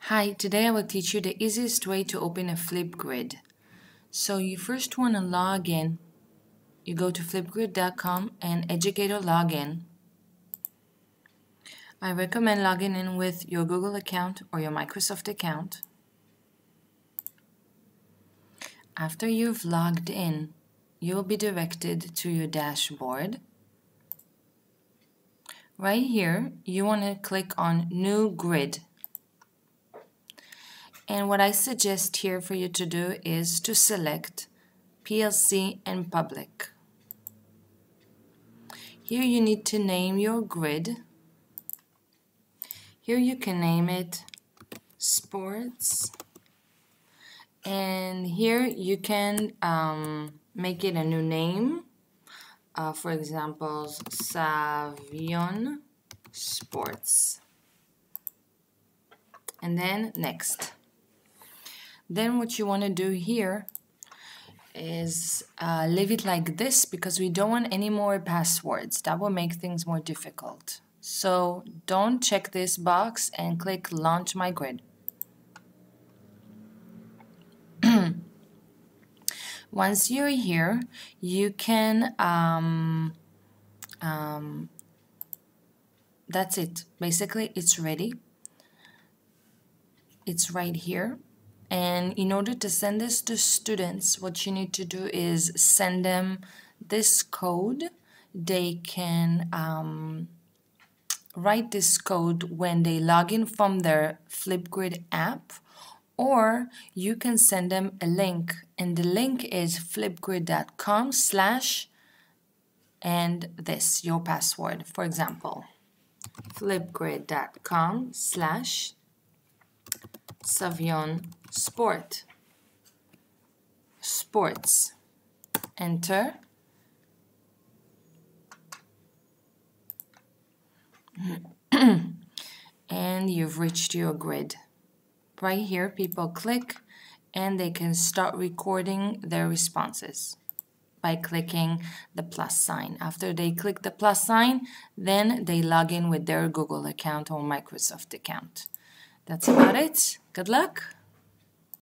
Hi, today I will teach you the easiest way to open a Flipgrid. So you first want to log in. You go to flipgrid.com and educator login. I recommend logging in with your Google account or your Microsoft account. After you've logged in, you will be directed to your dashboard. Right here, you want to click on New Grid. And what I suggest here for you to do is to select PLC and Public. Here you need to name your grid. Here you can name it Sports. And here you can make it a new name. For example, Savion Sports. And then next. Then what you want to do here is leave it like this because we don't want any more passwords. That will make things more difficult. So don't check this box and click Launch My Grid. Once you're here, you can, that's it. Basically, it's ready. It's right here. And in order to send this to students, what you need to do is send them this code. They can write this code when they log in from their Flipgrid app, or you can send them a link, and the link is flipgrid.com/ and this, your password. For example, flipgrid.com/ Savion Sports. Enter. And you've reached your grid. Right here, people click and they can start recording their responses by clicking the plus sign. After they click the plus sign, then they log in with their Google account or Microsoft account. That's about it. Good luck.